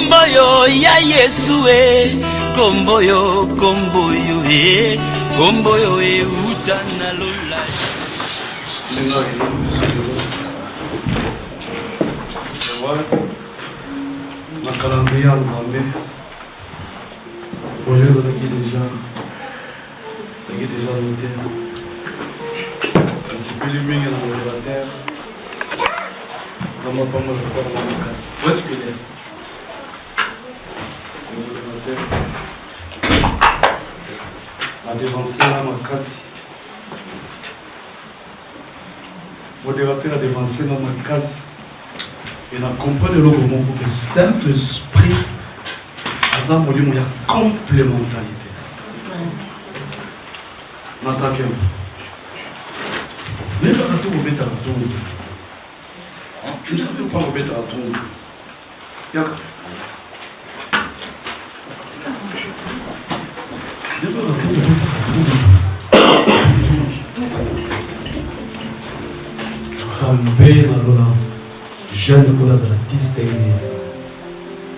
Komboyo ya Yesue, komboyo, komboyo komboyo utana lola. Na calendrier en Zambie, pour les autres qui déjà noté, c'est plus lui qui est dans la terre. Ça m'a pas mal de quoi dans la casse. Où est-ce qu'il est? A devancé là ma casse. Modérateur a devancé dans ma casse. Et la compagnie de l'eau que le Saint-Esprit a zambolé il y a complémentarité. Nathalie. Mais pas tout au bêta à tout. Tu ne savais pas au bêta à tout. Yaka. Zambé Nalola, jeune Ola de la distinguer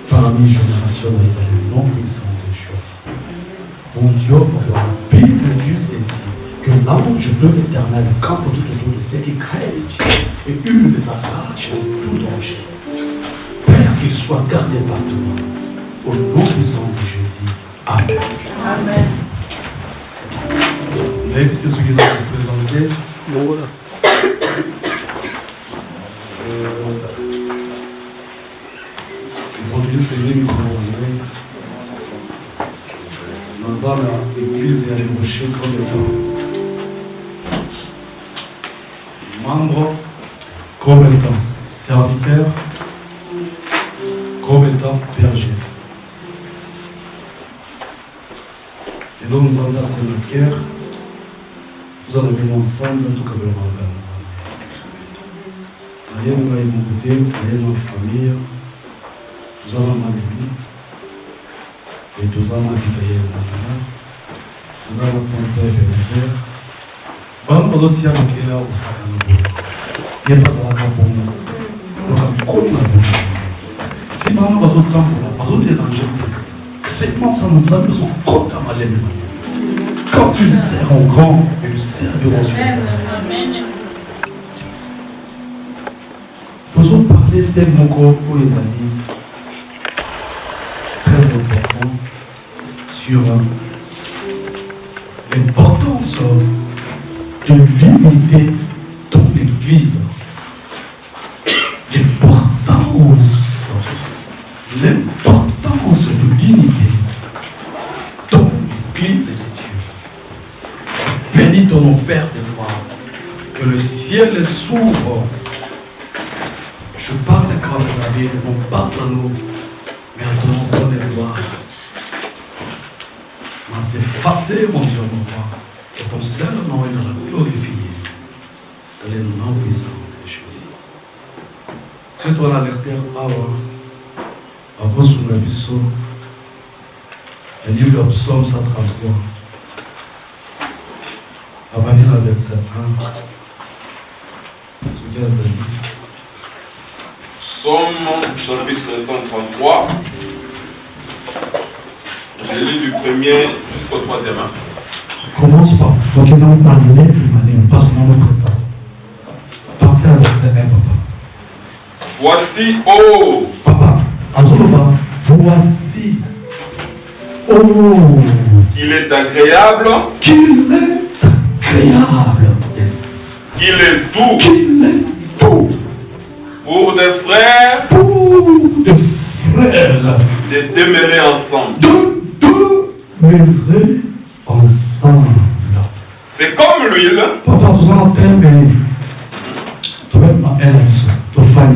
parmi générations dans le nom puissant de Jésus. Mon Dieu, pour la Bible Dieu saisit que l'ange de l'Éternel campe autour de ceux qui craignent Dieu et une des arrache de tout danger. Père, qu'il soit gardé par toi, au nom puissant de Jésus. Amen. Amen. On a évité ce qui doit se présenter. Bon, voilà. L'évangéliste est venu dans l'église et à l'ébaucher comme étant membre, comme étant serviteur, comme étant berger. Et donc nous avons parti de notre cœur, nous allons venir ensemble, tout comme le regard ensemble. Rien ne va y côté, rien dans la famille, nous allons en Bible, et nous allons habiter maintenant, nous allons tenter de faire. Bon, pour d'autres, il y a un qui est là au Sakano. Il n'y a pas à la capone. Donc, comme la bonne. Si par exemple, votre temps, pas de déranger, seulement ça nous a besoin comme ta malène. Quand tu sers en grand, et tu serviras sur Amen. Faisons parler tellement pour les amis. Très important sur l'importance de l'unité dans l'Église. L'importance de l'unité dans l'Église de Dieu. Je bénis ton nom, Père de gloire, que le ciel s'ouvre. Je parle quand la vie, non pas à nous, mais à ton enfant de gloire. Mais s'effacer, mon Dieu, mon roi, que ton seul nom est à la glorifier. Que les noms puissants de Jésus. C'est toi la lecture, après sur la biseau, le livre de Psaume 133. Avant la verset 1. Ce qu'il y a dit. Psaume chapitre 133. Je lis du premier jusqu'au troisième. Commence par. Donc il n'a pas donné parce qu'on a notre temps. Partir à verset 1, papa. Voici, oh Papa, Azoloba, voici. Oh qu'il est agréable, qu'il est agréable. Yes. qu'il est doux Qu'il est doux. pour des frères Pour des frères. de demeurer ensemble. De demeurer ensemble. C'est comme l'huile Papa, tu as un terme béni. Tu vas m'appeler à l'issue. Tu vas faire.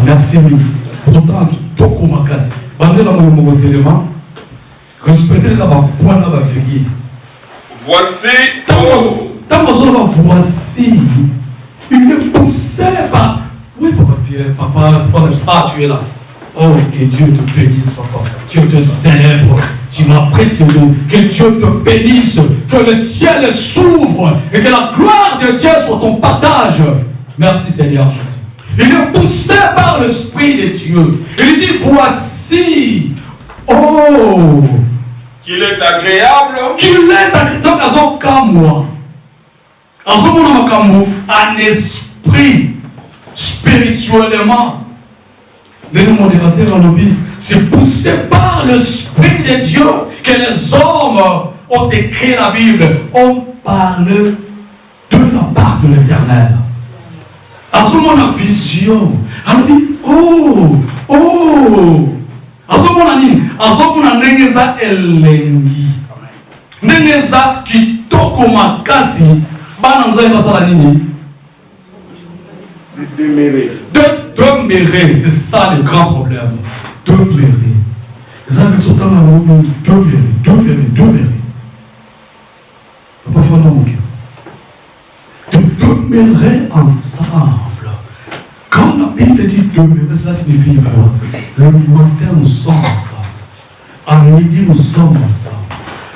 Merci mille. Pour tout temps, tu as ma casse. Bandez la mon téléphone. Respectez la point là va faire. voici, oh Tant que je voici une poussière. Oui, papa Pierre, papa, ah, tu es là. Oh, que Dieu te bénisse, papa. Dieu te célèbre. Tu m'apprécies. Que Dieu te bénisse. Que le ciel s'ouvre et que la gloire de Dieu soit ton partage. Merci Seigneur Jésus. Il est poussé par l'Esprit de Dieu. Il dit, voici, oh, qu'il est agréable, qu'il est agréable. Donc, à son cas, moi, à son moment, un esprit, spirituellement, le modérateur en vie, c'est poussé par l'Esprit de Dieu que les hommes ont écrit la Bible. On parle de la part de l'Éternel. À ce moment, la vision, elle dit, oh, oh, à ce moment, nengeza elengi, nengeza kitoko makasi, bananza basala nini? Demeurer, c'est ça le grand problème. Demeurer. Les gens qui sont dans la route, demeurer. Papa, faut mon cœur. De demeurer ensemble. Quand la Bible dit demeurer, cela signifie quoi? Le matin, nous sommes ensemble. À midi, nous sommes ensemble.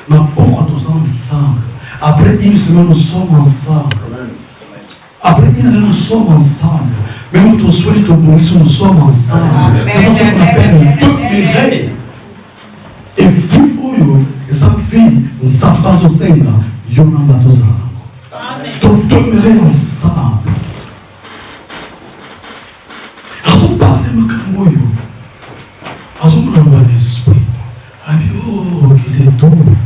Mais pourquoi nous sommes ensemble? Après une semaine, nous sommes ensemble. Après une année, nous sommes ensemble. Même notre soir et notre nourriture, nous sommes ensemble. C'est ça qu'on appelle demeurer. Et vie, les filles, nous avons pas au Seigneur. Donc demeurer ensemble. As-on parlé de Makamoyo? As-on parlé de l'esprit? Oh, qu'il est doux.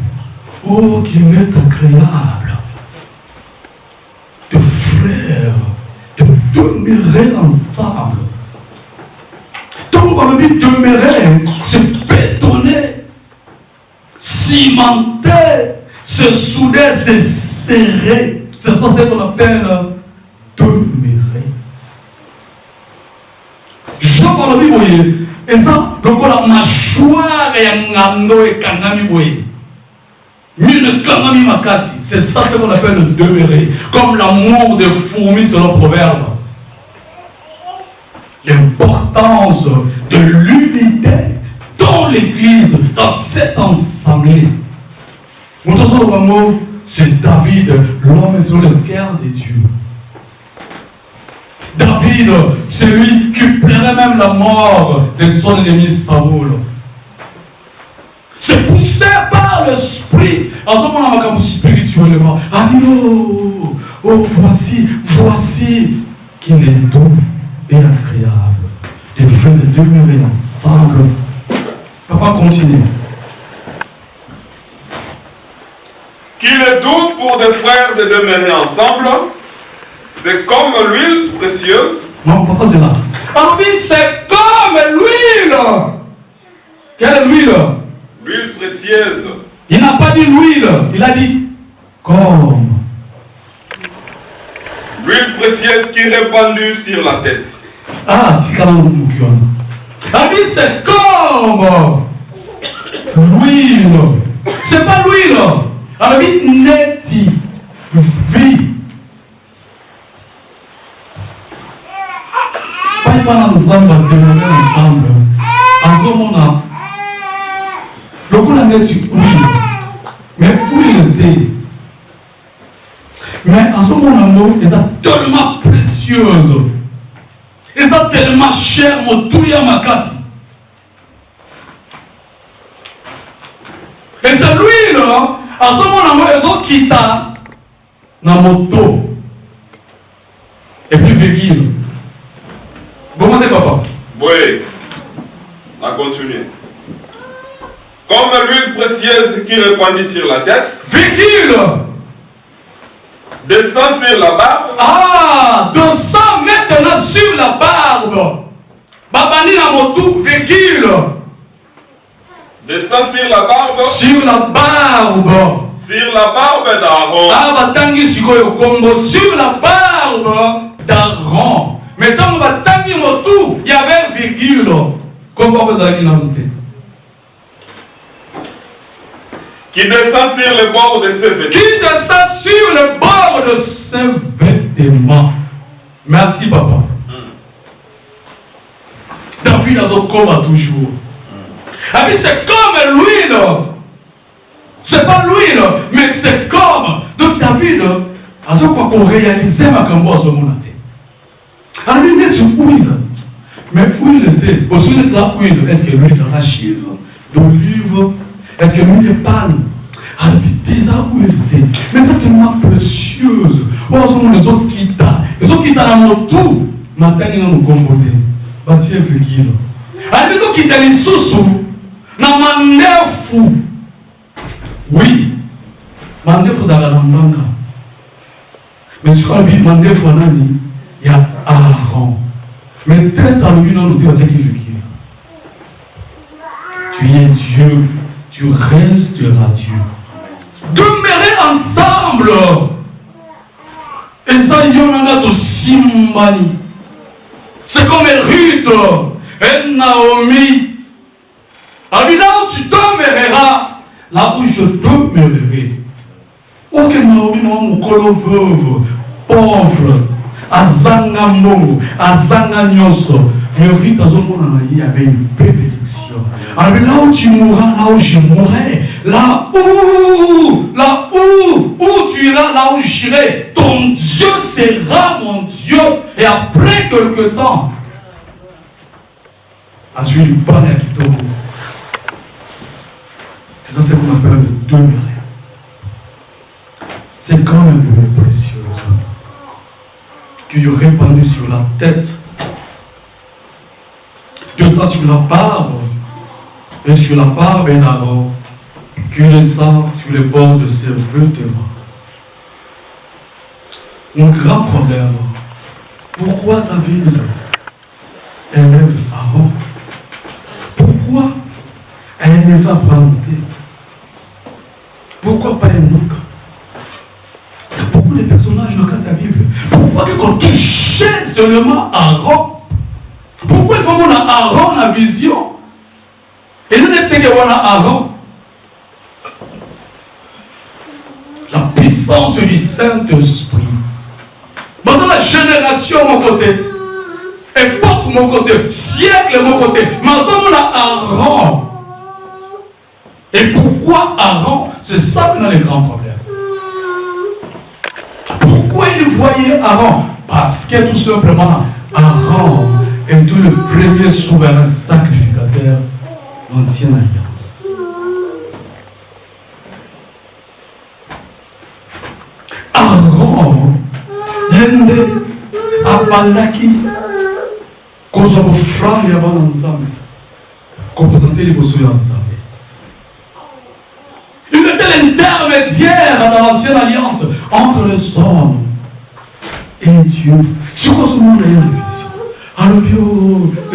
Oh, qu'il est agréable. De frères, de demeurer ensemble. Donc, on dit demeurer, c'est bétonner, cimenter, se souder, se serrer. C'est ça qu'on appelle demeurer. Jean parle de boye. Et ça, donc on a mâchoire et ngando et kanami boye. Mine kanami makasi. C'est ça ce qu'on appelle demeurer. Comme l'amour des fourmis selon le proverbe. L'importance de l'unité dans l'église, dans cette assemblée. C'est David, l'homme sur le cœur de Dieu. David, celui qui plairait même la mort de son ennemi Saoul. C'est poussé par l'esprit. En ce moment, spirituellement. Oh, voici qu'il est doux et agréable. Les frères de demeurer ensemble. Papa, continue. qu'il est doux pour des frères de demeurer ensemble, c'est comme l'huile précieuse. Non, papa, c'est là. Alors, oui, c'est comme l'huile. Quelle huile? L'huile précieuse. Il n'a pas dit l'huile, il a dit comme. L'huile précieuse qui est répandue sur la tête. Ah, ah oui, c'est comme l'huile. C'est pas l'huile. Alors oui, neti, vie. Pas ensemble, ensemble. En ce moment, le coup de neti, huile. Mais huile était. Mais en ce moment, ils sont tellement précieuses. Ils sont tellement chers, mon touya makasi. Et c'est lui, là, à ce moment, ils ont quitté dans moto. Et puis, virgule. Vous demandez, papa? Oui. On continue. Comme l'huile précieuse qui répandit sur la tête. Virgule. Descend sur la barbe. Ah, descend maintenant sur la barbe. Babani na motu, virgule. Descend sur la barbe. Sur la barbe. Sur la barbe d'Aaron. Ah, batangi sikoyo kombo sur la barbe d'Aaron. Mais tant batangi motu, il y avait virgule. Comment vous avez noté? Qui descend sur le bord de ses vêtements. Qui descend sur le bord de ses vêtements. Merci, papa. David a son combat toujours. Ah, mais c'est comme l'huile. C'est pas l'huile, mais c'est comme. Donc, David a son quoi qu'on réalisait ma cambo à ce moment-là. Alors lui met du huile. Mais huile était. Au sujet de sa huile, est-ce que l'huile d'arachide, d'olive, est-ce que l'huile de palme? Alors puis déjà huile était. Mais c'est tellement précieuse. Heureusement les autres quittent. Les autres quittent dans mon tout. Matin ils nous comporter. Bâtir fait qui là? Alors les autres quittent les sous-sous. Dans mandefu. Oui. Mandefu zala na mbanga. Mais sur la Bible, mandefu nani? Il y a Aaron. Mais très tard, nous nous disons qui tu es Dieu, tu resteras Dieu. Demeurer ensemble. Et ça, il y en a de Simbani. C'est comme Ruth et Naomi. Alors là où tu demeureras, là où je demeurerai. Aucun Naomi, mon colo veuve, pauvre. Azanga Mongo, Azanga Nyoso, mais Rita Zomona il y avait une bénédiction. Alors là où tu mourras, là où je mourrai, là où tu iras, là où j'irai, ton Dieu sera mon Dieu. Et après quelque temps, Azul Bana Kitoko. C'est ça, c'est ce qu'on appelle le demeurer. C'est quand même précieux. Qu'il y aurait répandu sur la tête, que ça sur la barbe, et sur la barbe et d'Aaron, que ça sur les bords de ses vêtements. Un grand problème. Pourquoi David élève Aaron? Pourquoi elle élève Abraham? Pourquoi pas Enoch? Il y a beaucoup de personnages dans la Bible. Pourquoi qu'on touchait seulement Aaron? Pourquoi il faut qu'on a Aaron la vision? Et nous ne savons pas qu'on a Aaron. La puissance du Saint-Esprit. Dans la génération, mon côté, époque, mon côté, siècle, mon côté, mais on a Aaron. Et pourquoi Aaron? C'est ça qui a les grands problèmes. Pourquoi il voyait Aaron? Parce que tout simplement, Aaron était le premier souverain sacrificateur de l'Ancienne Alliance. Aaron, yende abalaki, quand j'avais frappé ensemble, qu'on présentait les beaux ensemble. Il était l'intermédiaire dans l'Ancienne Alliance entre les hommes et Dieu. C'est quoi ce monde a une vision? Alors,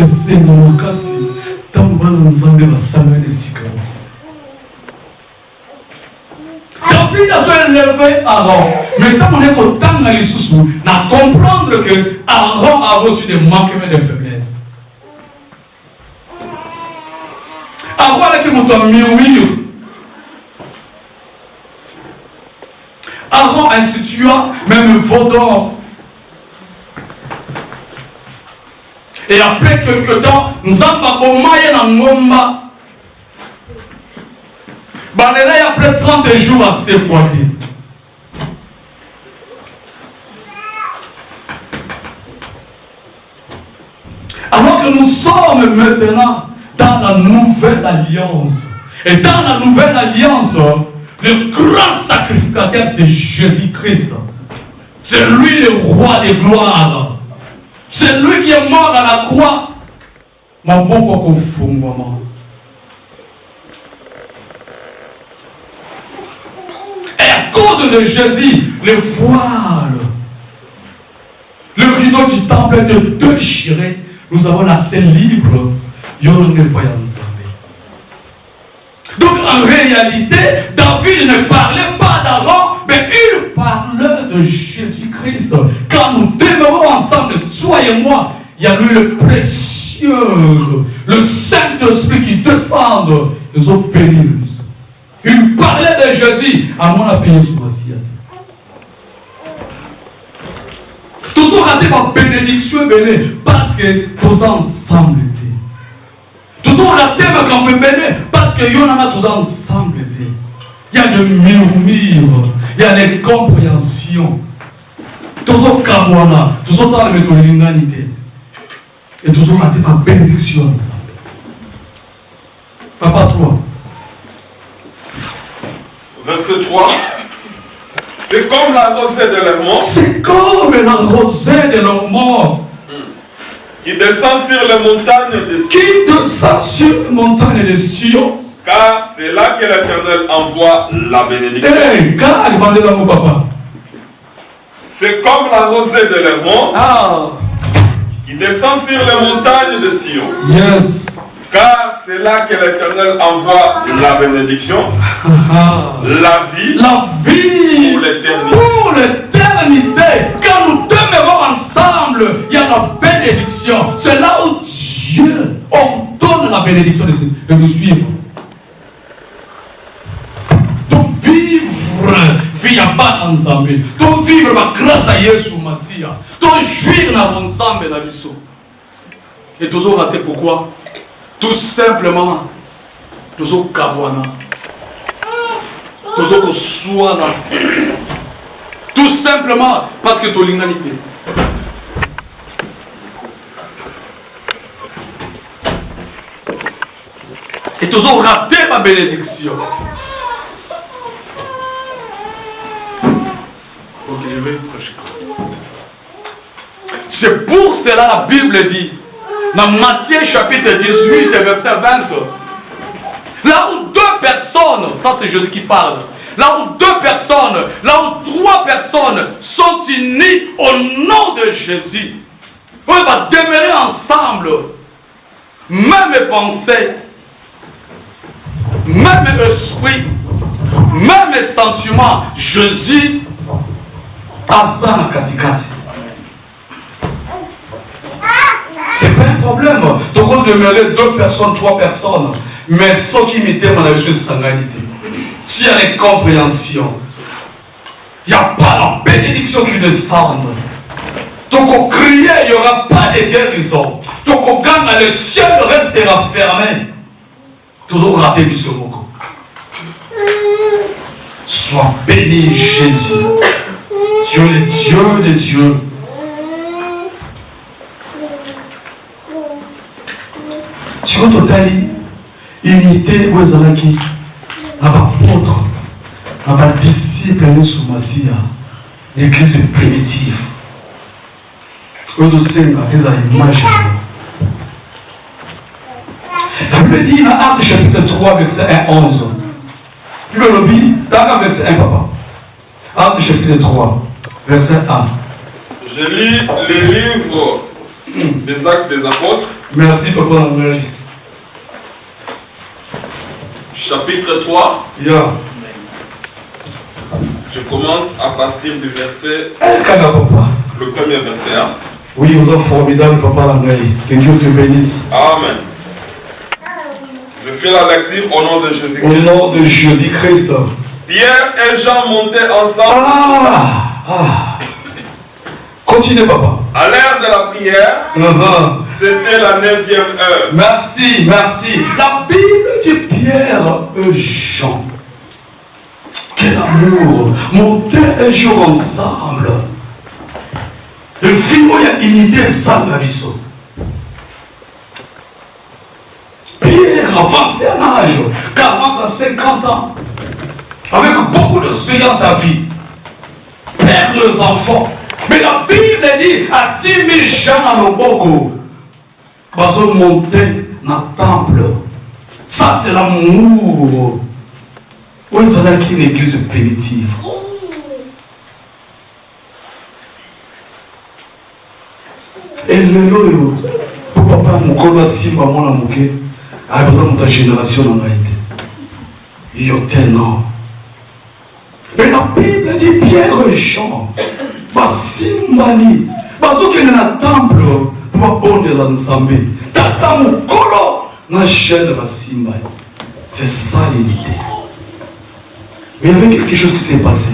c'est mon cas, tant que ensemble va s'amener si calme. David a élevé Aaron. Mais tant qu'on est content dans les sous-sous, à comprendre que Aaron a reçu des manquements de faiblesse. Aaron a qui m'a murmure. Aaron institua même veau d'or. Et après quelque temps, Nzamba Bomaye na Ngomba. Balela après 30 jours à s'éboiter. Alors que nous sommes maintenant dans la nouvelle alliance. Et dans la nouvelle alliance, le grand sacrificateur, c'est Jésus-Christ. C'est lui le roi des gloires. C'est lui qui est mort à la croix. Et à cause de Jésus, le voile, le rideau du temple est déchiré. Nous avons l'accès libre. Donc en réalité, David ne parlait pas d'Aaron, mais il parlait de Jésus-Christ. Quand nous demeurons ensemble, toi et moi, il y a lui le précieux, le Saint-Esprit qui descend. Ils ont béni le Christ. Il parlait de Jésus à mon appel sur ma science. Toujours raté par bénédiction béné, parce que tous ensemble étaient. Toujours raté par quand on béné, parce que y'en a tous ensemble étaient. Il y a des murmures, il y a des compréhensions. Toujours Kabwana, toujours dans le méthode de l'humanité. Et toujours raté ma bénédiction ensemble. Papa, toi. Verset 3. C'est comme la rosée de l'Hermon. C'est comme la rosée de l'Hermon. Qui descend sur les montagnes de Sion. Qui descend sur les montagnes de Sion. Car c'est là que l'Éternel envoie la bénédiction. Eh, car il m'a dit là, mon papa. C'est comme la rosée de l'Hermon. Ah. Qui descend sur les montagnes de Sion. Yes. Car c'est là que l'Éternel envoie la bénédiction, la vie pour l'éternité. Pour l'éternité, quand nous demeurons ensemble, il y a la bénédiction. C'est là où Dieu ordonne la bénédiction de nous suivre. Donc vivre, via pas ensemble. Donc vivre ma grâce à Jésus Massia. Donc jouir dans l'ensemble de la vie. Et toujours raté pourquoi? Tout simplement, toujours Kabwana, toujours Kosouana, tout simplement parce que tu as l'humanité. Et toujours raté ma bénédiction. Ok, je vais prêcher comme ça. C'est pour cela la Bible dit. Dans Matthieu chapitre 18 verset 20, là où deux personnes, ça c'est Jésus qui parle, là où deux personnes, là où trois personnes sont unies au nom de Jésus, on va demeurer ensemble, même pensée, même esprit, même sentiment, Jésus a ça dans Katikati. C'est pas un problème. Tu peux demeurer deux personnes, trois personnes. Mais ce qui m'était mon avis, c'est sanguinité. S'il y a une compréhension, il n'y a pas la bénédiction qui descend. Donc on criait, il n'y aura pas de guérison. Donc on gagne, le ciel restera fermé. Toujours raté du Moko. Sois béni Jésus. Dieu est Dieu de Dieu. Tu vois, totali, unité, où est-ce qu'il y a apôtre, un disciple de Soumassia, l'église primitive. Où est-ce qu'il y a une image? La Bible dit dans Actes chapitre 3, verset 1, 11. Bible lobby, dans verset 1, papa. Actes chapitre 3, verset 1. Je lis les livres des Actes des Apôtres. Merci, papa. Chapitre 3. Yeah. Je commence à partir du verset. Le premier verset. Hein? Oui, vous êtes formidable, papa. Que Dieu te bénisse. Amen. Je fais la lecture au nom de Jésus-Christ. Au nom de Jésus-Christ. Pierre et Jean montaient ensemble. Continue, papa. À l'heure de la prière, c'était la 9e heure. Merci, merci. La Bible dit Pierre et Jean. Quel amour. Montaient un jour ensemble. Le film où il y a unité sans la vie. Pierre, avancé en âge, 40 à 50 ans, avec beaucoup d'expérience à vie, père les enfants. Mais la Bible dit à 6000 gens à Loboko, ils sont montés dans le temple. Ça, c'est l'amour. Où est-ce qu'il y a l'église primitive? Et le lot, pour papa, mon colo, si maman a moqué, a besoin de ta génération en réalité. Il y a tellement. Mais la Bible dit Pierre et Jean. Basimbani, bazoke na temple pour bonde l'ensemble. Tata mukolo na chaîne basimbani. C'est ça l'unité. Mais il y avait quelque chose qui s'est passé.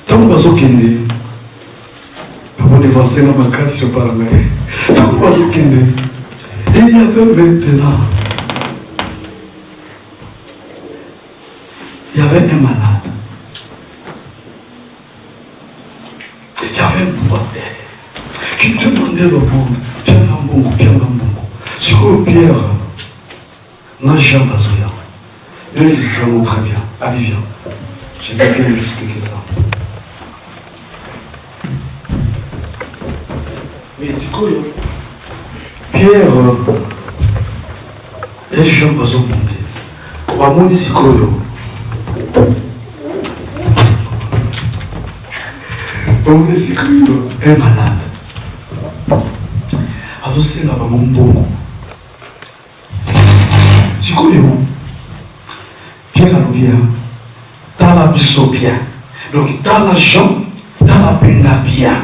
Tant que bazoke ne, papa ne pensait pas ma casse sur paramètre. Tant que bazoke ne, il y avait maintenant, il y avait un malade. Il y avait un boîte. de le monde, Pierre Nambongo, Pierre Nambongo. Sur le Pierre, n'a jamais pas ouïa. Il illustre très bien. Allez, viens. Je vais bien expliquer ça. Mais c'est quoi, Pierre, et Jean va se monter. On va monter c'est quoi, on est un malade. Attention, là, mon bon. C'est quoi, Pierre a bien. Dans la biseau bien. Donc, dans la jambe, dans la peine bien.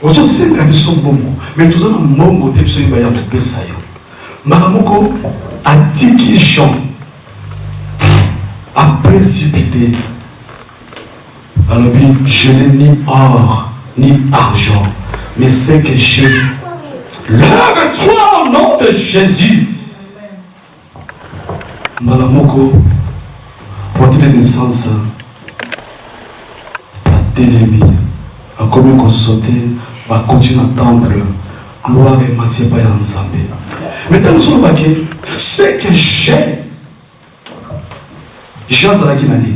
Ozo senga biso mbongo mais toza na mbongo te biso yeba ya kopesa yo mbala moko atiki Jean a précipité alors je n'ai ni or ni argent mais c'est que j'ai lève-toi au nom de Jésus mbala moko pour la naissance a télémi a commis qu'on sauter va continuer à temple, gloire et Mathieu pas ensemble. Maintenant, nous sommes baqués. Ce que j'ai, Jean Zalaki m'a dit.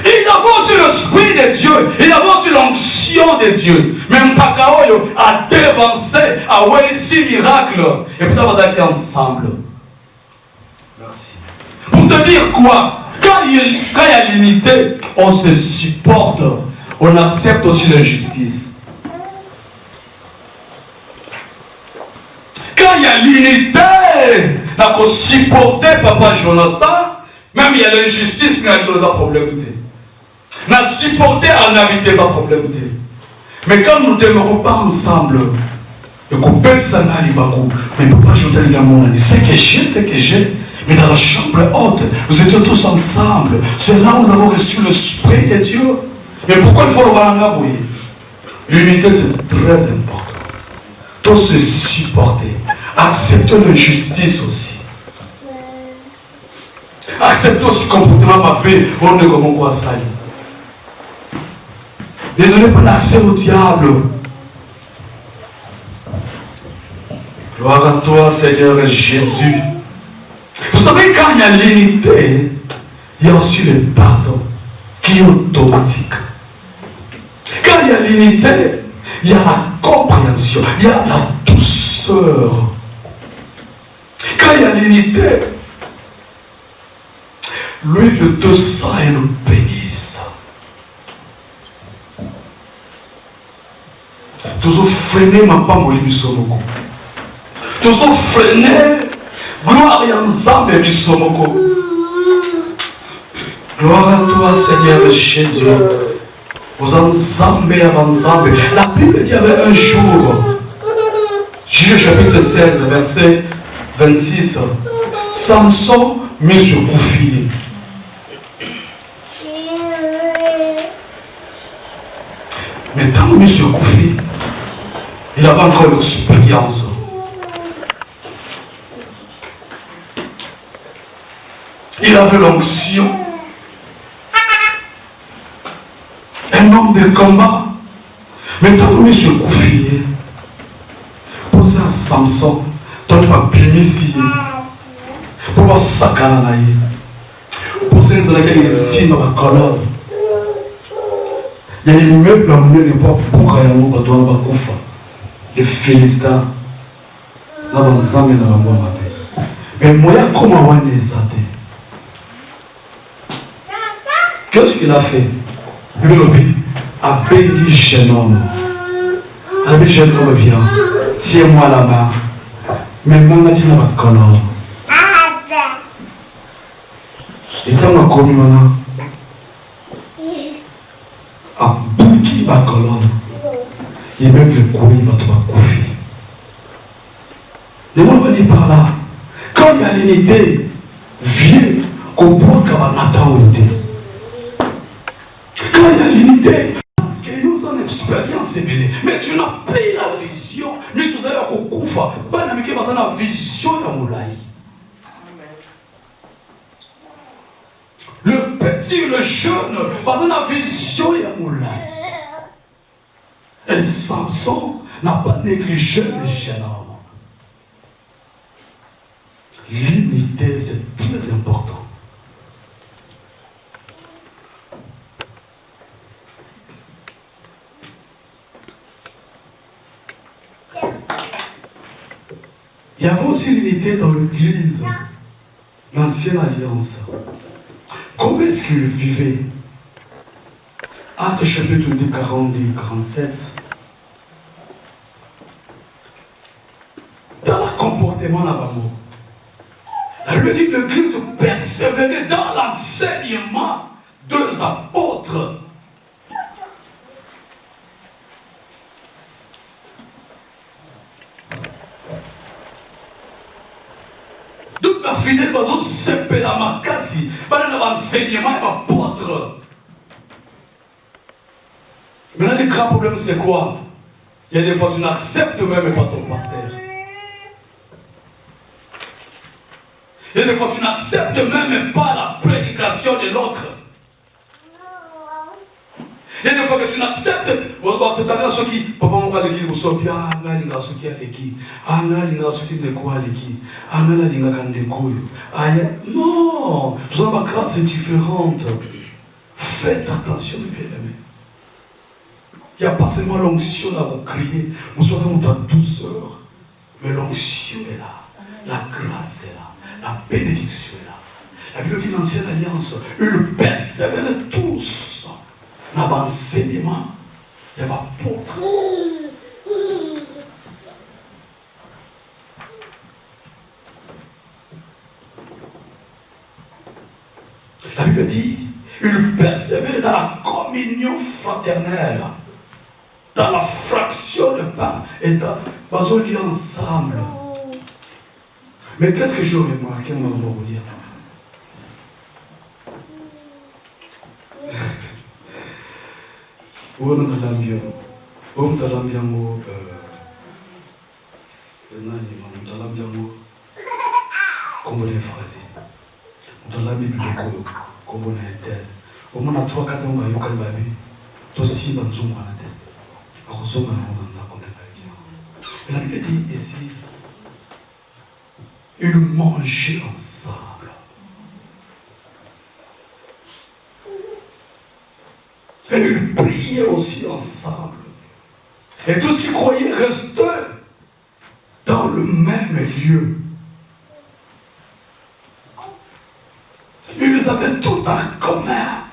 Il avance sur l'esprit de Dieu, il avance sur l'onction de Dieu. Même Pakaoyo a dévancé, a ouélissi miracle. Et puis, on va aller ensemble. Merci. Pour te dire quoi? Quand il y a l'unité, on se supporte. On accepte aussi l'injustice. Quand il y a l'unité, on a supporter Papa Jonathan, même il y a l'injustice, il y a des problèmes. On a supporté en habiter sa problème. Mais quand nous ne demeurons pas ensemble, et qu'on pète ça dans les bagou, mais Papa Jonathan, les gars, c'est que j'ai. Mais dans la chambre haute, nous étions tous ensemble. C'est là où nous avons reçu l'esprit de Dieu. Mais pourquoi il faut le voir? L'unité, c'est très important. Tous se supporter. Accepter l'injustice aussi. Accepter aussi le comportement papé. On ne comment quoi ça. Ne donnez pas l'accès au diable. Gloire à toi, Seigneur Jésus. Vous savez, quand il y a l'unité, il y a aussi le pardon qui est automatique. Quand il y a l'unité, il y a la compréhension, il y a la douceur. Quand il y a l'unité, lui le descend et nous bénisse. Toujours freiner ma pamoli bisomoko. Toujours freiner gloire et ensemble bisomoko. Gloire à toi, Seigneur Jésus. Vous ensemble avant ensemble. La Bible dit qu'il y avait un jour, Juge chapitre 16, verset 26, Samson met sur Koufi. Mais tant que sur Koufi, il avait encore l'expérience. Il avait l'onction. Un homme de combat. Mais tant que sur Koufi, posez à Samson, tant pas bien ici. Pour voir ça, posez à laquelle il est si dans la colonne. Il y a une meuble à mener pas pour qu'il y ait un peu de koufa. Les Philistins. Là, on s'en met dans la boîte. Mais moi, comment on est athées? Qu'est-ce qu'il a fait? Il a béni jeune homme. Un jeune homme vient. Tiens-moi la main. Mais moi, je n'ai pas de colonne. Et quand on a commis maintenant, à bouki ma colonne, et même le courir va toi couper. Les mots venus par là, quand il y a l'unité, viens qu'on voit qu'il y a Nathan unité. Quand il y a l'unité, parce qu'ils ont une expérience, mais tu n'as pas la vision. Mais tu as une vision, la vision de Moulaï. Le petit, le jeune, parce qu'on a vision de Moulaï. Et Samson n'a pas négligé le jeune homme. L'unité, c'est très important. Il y avait aussi l'unité dans l'église, l'ancienne alliance. Comment est-ce qu'ils vivaient? Actes chapitre 2, 40 et 47. Dans le comportement là-bas, elle lui dit que l'église persévérait dans l'enseignement des apôtres. Donc la fidèle va se payer la makasi, dans l'enseignement des apôtres. Maintenant, le grand problème, c'est quoi? Il y a des fois, tu n'acceptes même pas ton pasteur. Il y a des fois, tu n'acceptes même pas la prédication de l'autre. Il y a des fois que tu n'acceptes. C'est à ceux qui, papa, on va l'église, vous sortez, ah, on a l'église, qui a l'église, ah, on a l'église, qui a quoi l'église, ah, on a l'église, non, ma grâce est différente. Faites attention, mes bien-aimés. Il n'y a pas seulement l'onction à vous crier, nous sommes dans douceur, mais l'onction est là, la grâce est là. La bénédiction est là. La Bible dit dans l'ancienne alliance, ils persévèrent tous dans l'enseignement de l'apôtre. La Bible dit, ils persévèrent dans la communion fraternelle, dans la fraction de pain et dans les ensemble. Mais qu'est-ce que j'ai remarqué, on va vous dire? On a l'ambiance. On a l'ambiance. Comme on est phrasé. On a l'ambiance comme on est tel. On a 3-4 ans, on a eu un baby. Tout si, on a un zoom à la tête. On a zoom à la tête. La Bible dit ici. Ils mangeaient ensemble. Et ils priaient aussi ensemble. Et tous qui croyaient restaient dans le même lieu. Ils avaient tout en commun.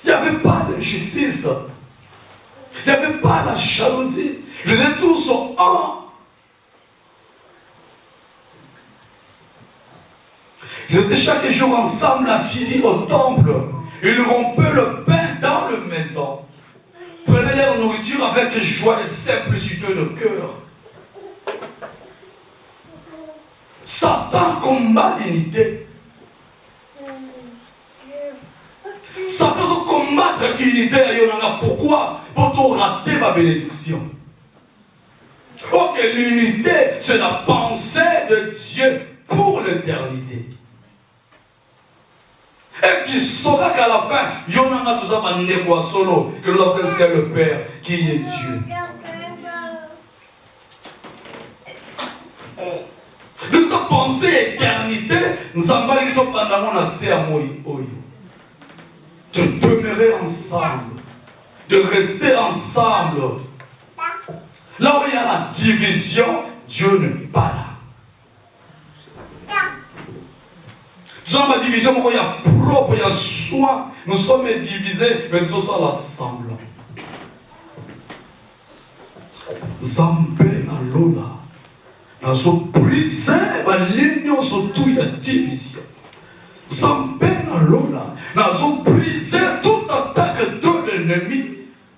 Il n'y avait pas d'injustice. Il n'y avait pas la jalousie. Ils étaient tous en. Ils étaient chaque jour ensemble assis au temple. Ils rompaient le pain dans la maison. Prenaient leur nourriture avec joie et simplicité de cœur. Satan combat l'unité. Satan veut combattre l'unité. Pourquoi? Pour te rater ma bénédiction. Ok, l'unité, c'est la pensée de Dieu pour l'éternité. Et tu sauras qu'à la fin, il y en a tout ça, solo, que nous avons c'est le Père qui est Dieu. Nous avons pensé éternité, nous avons dit que nous avons de demeurer ensemble, de rester ensemble. Là où il y a la division, Dieu n'est pas là. Dans ma division, il y a propre, il y a soi. Nous sommes divisés, mais nous sommes ensemble. Zambé na lola. Nous sommes brisés, l'union surtout, il y a division. Zambé na lola. Nous sommes brisés toute attaque de l'ennemi.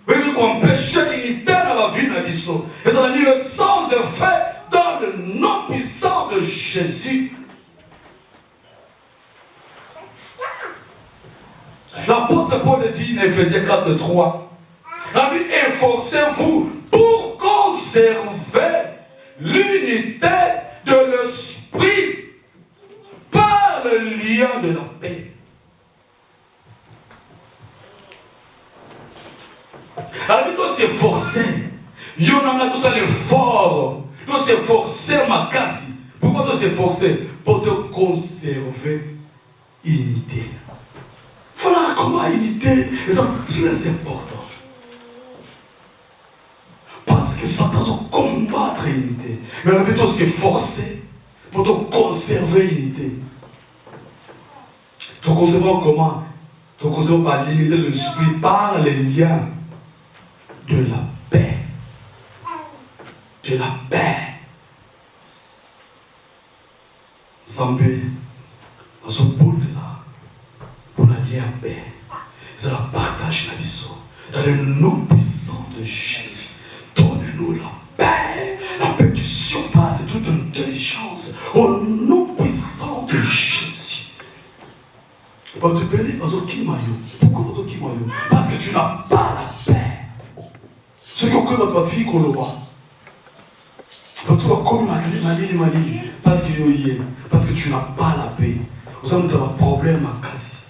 Mais qu'on péché l'unité dans la vie de l'issue. Et ça dit le sang est fait dans le nom puissant de Jésus. L'apôtre Paul dit en Éphésiens 4:3, la vie efforcez-vous pour conserver l'unité de l'esprit par le lien de la paix. La vie doit s'efforcer. Yo n'a tout ça l'effort. Tout s'efforcer ma casse. Pourquoi tu s'efforcer? Pour te conserver unité. Voilà comment unité, c'est très important. Parce que Satan va combattre l'unité. Mais on peut plutôt s'efforcer pour te conserver l'unité. Te conserver comment? Te conserver par l'unité de l'esprit, par les liens de la paix. De la paix. Zambé, dans ce monde-là, pour la lien paix, c'est la partage la vie. Dans le nom puissant de Jésus, donnez-nous la paix qui surpasse toute intelligence, au nom puissant de Jésus. Pourquoi parce que tu n'as pas la paix. Ce qui occupent notre partie, donc tu vas comme Mali, parce que tu n'as pas la paix. Vous avez un problème à casser.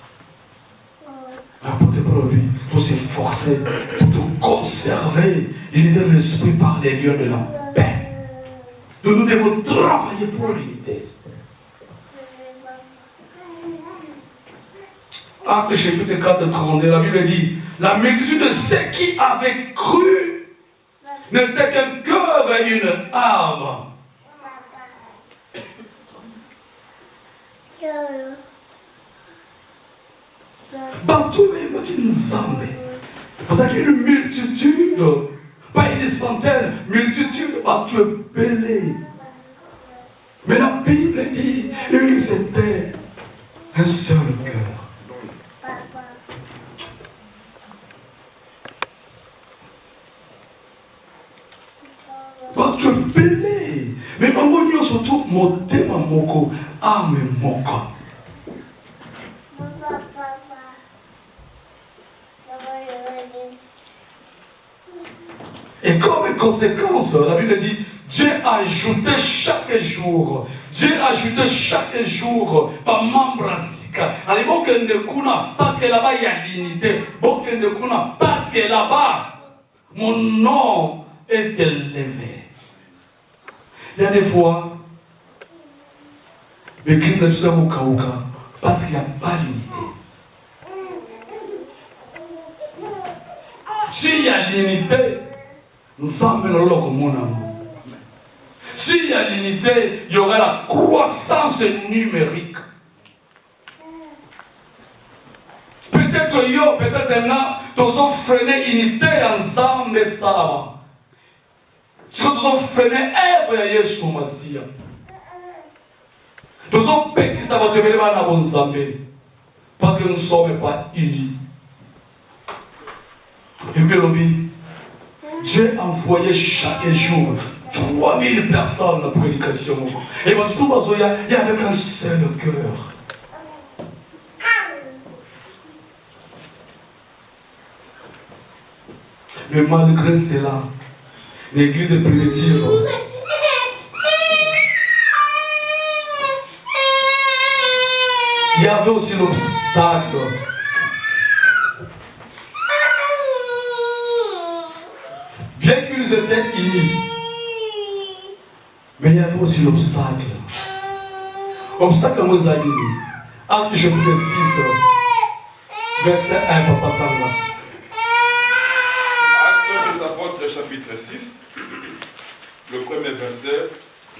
Apportez pour lui, pour s'efforcer, pour te conserver l'unité de l'esprit par les lieux de la paix. Donc nous devons travailler pour l'unité. Acte chapitre 4, 32, la Bible dit, la multitude de ceux qui avaient cru n'était qu'un cœur et une âme. Parce qu'il y a une multitude, pas une centaine, multitude, tu es belé. Mais la Bible dit, ils étaient un seul cœur. Tu es belé. Mais maman, surtout, mon thème, mon âme et mon corps. Et comme conséquence, la Bible dit, Dieu a ajouté chaque jour, par membre à Sika. Allez, bon que ne kuna, parce que là-bas il y a l'unité. Bon que ne kuna, parce que là-bas, mon nom est élevé. Il y a des fois, l'église n'est pas au Kaouka, parce qu'il n'y a pas l'unité. S'il y a l'unité, nous sommes s'il y a l'unité, il y aura la croissance numérique. Peut-être là, nous avons freiné l'unité ensemble, ça là-bas. Si nous avons freiné Ève sous Massia. Nous avons pété ça va te mettre dans la bonne zambé. Parce que nous ne sommes pas unis. Et puis, Dieu a envoyé chaque jour 3000 personnes à la prédication. Et tout il y a avec un seul cœur. Mais malgré cela, l'église primitive il y avait aussi l'obstacle. Bien qu'ils étaient unis, mais il y avait aussi l'obstacle. Obstacle à Mozaïni. Acte chapitre 6, verset 1, Papa Tanga. Acte des apôtres, chapitre 6, le premier verset,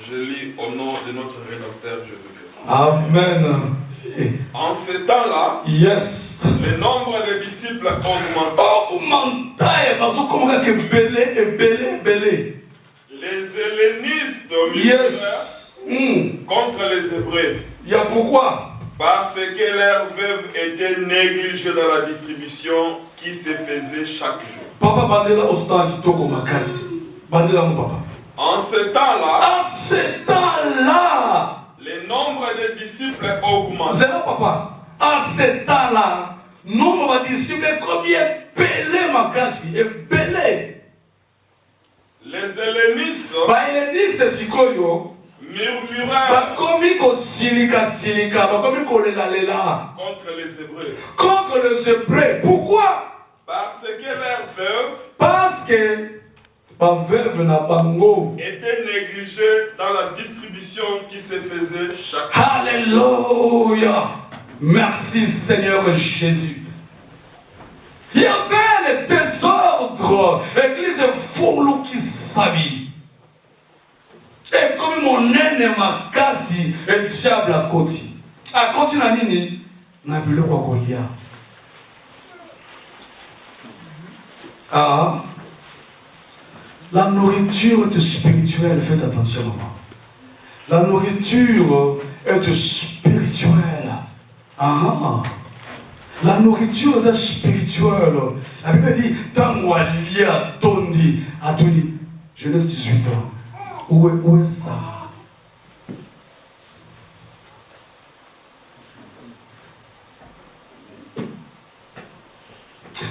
je lis au nom de notre rédacteur Jésus-Christ. Amen. En ces temps-là, yes, le nombre de disciples augmentait. Les hellénistes murmurèrent contre les Hébreux. Il y a pourquoi? Parce que leurs veuves étaient négligées dans la distribution qui se faisait chaque jour. Papa bandela ostan kitoko makasi. Bandela mon papa. En ce temps-là, le nombre de disciples augmente. Zéro papa. En ce temps-là, nombre de disciples combien belé makasi et belé. Les hellénistes sikoyo murmurèrent contre les Hébreux. Pourquoi? Parce que leurs veuves Parce que étaient négligés dans la distribution qui se faisait chaque jour. Alléluia. Merci Seigneur Jésus. Il y avait les désordres, l'église fourlou qui s'habille. Et comme mon aîné m'a cassé, le diable a continué. A continué à dire, n'a plus le quoi. Ah, la nourriture est spirituelle, faites attention maman. La nourriture est spirituelle. Ah, la nourriture est spirituelle. La Bible dit, tant à Tondi, à Tondi, Genèse 18 ans. Où est ça?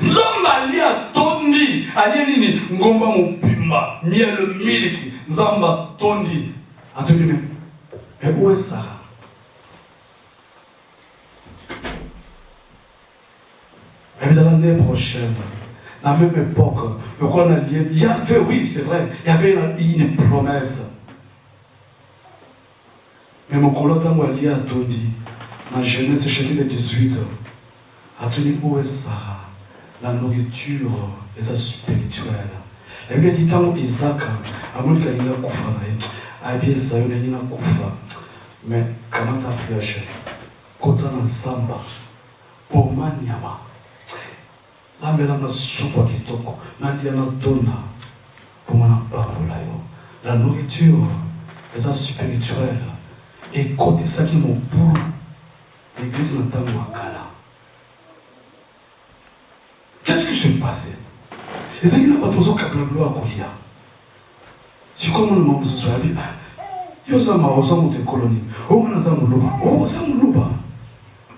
Nzamba lia Tondi, alieni ngomba mupimba, miel miliki, Nzamba Tondi. À Tondi, mais où est ça? Mais dans l'année prochaine, à la même époque, il y avait, oui, c'est vrai, il y avait une promesse. Mais mon collègue a dit, dans Genèse chapitre 18, a dit où est ça? La nourriture est spirituelle. La Bible dit tant Isaac, a dit qu'il a koufa, a dit ça, il a koufa. Mais comment t'as flèche? Quand on a samba, pour maniama. La melana soupa kitoko, nandiana donna, pour mon apparolayo. La nourriture est spirituelle. Et côté ça qui m'ont pour l'église n'entend wakala. Qu'est-ce qui s'est passé? Et c'est qu'il n'a pas besoin de gloire à Kolia. Si comme on m'a dit, il y a un marosan de colonie. Oh, on a un moulouba. Oh, c'est un moulouba.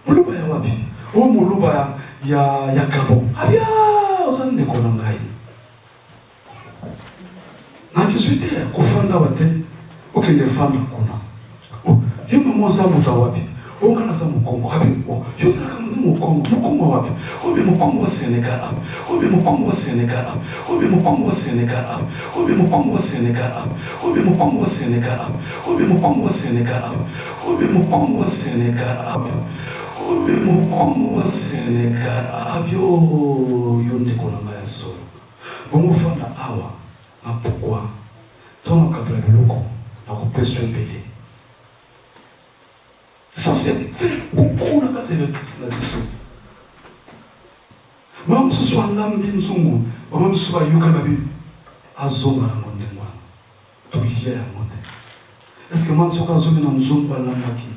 Moulouba ya wapi. Oh, moulouba ya Gabon. Ah bien, on a un économie. Na 18 ans, kufanda wate, okende fanda kuna. Oh, yema moza mutawapi. Oh, kana za Mukongo. Habi, oh, yoza kama ni Mukongo. Mukongo wapi? Oh, me Mukongo wa Senegal. Oh, me Mukongo wa Senegal. Oh, me Mukongo wa Senegal. Oh, me Mukongo wa Senegal. Oh, me Mukongo wa Senegal. Oh, me Mukongo wa Senegal. Oh, me Mukongo wa Senegal. Oh, me Mukongo wa Senegal. Yo, yonde kona ngaya solo. Bongo fanda awa. Na pourquoi? Tant kabla biloko na kopesa mbele. Ça c'est beaucoup na kati na biso. Même ce soit lambi nzungu, même ce soit yoka babi azonga na monde ngwa. To biya ya monde. Est-ce que man soka zonga na nzungu lambaki?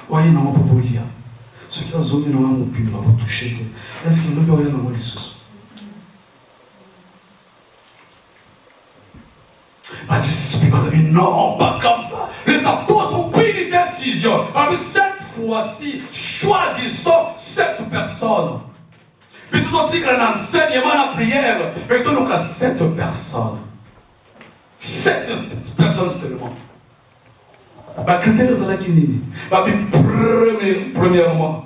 Waye na mapopolia. Ce qui a zonga na mupimba pour toucher. Est-ce que le oya na moli soso? Non, pas comme ça. Les apôtres ont pris une décision. Cette fois-ci, choisissons cette personne. Puis ils ont dit que l'enseignement, la prière, mais tout donc à 7 personnes. 7 personnes seulement. Premièrement,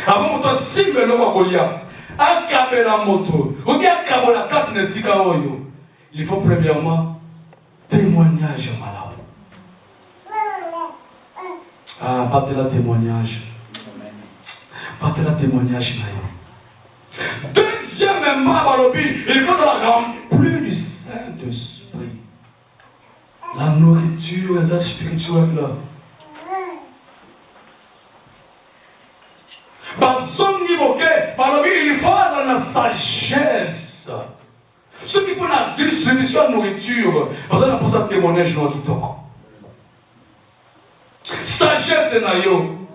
avant de si le Wagolia, un cabela moto, ou bien un cabela katine sikaoyo. Il faut premièrement témoignage malade. Ah, pas de la témoignage. Pas de la témoignage. Deuxièmement, il faut remplir du Saint-Esprit. La nourriture est spirituelle. Il faut la sagesse. Ceux qui font la distribution de nourriture, vous allez pour ça témoignage dans le temps. Sagesse et naïo.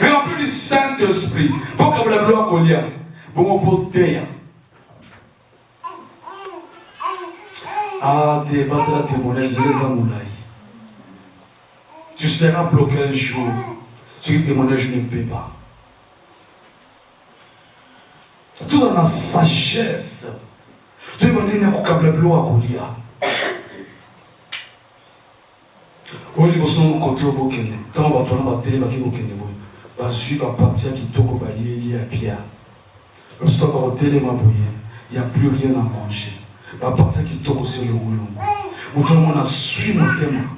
Rempli du Saint-Esprit. Pour que vous l'ayez gloire qu'on y a. Bon, pour te. Ah, t'es pas de la témoignage, c'est les amoulaïs. Tu seras bloqué un jour. Ce qui témoignage ne paie pas. Tout dans la sagesse. Tu vas dire que tu as gloire à Goliath. On est au côté au Bokene. Tant on va tourner la télé, on va dire Bokene. On va suivre la partie qui toque au balier à Pierre. Parce que tu vas au télé, il il n'y a plus rien à manger. À partir qui tombe sur le rouleau. Tout le monde a suivi mon thème.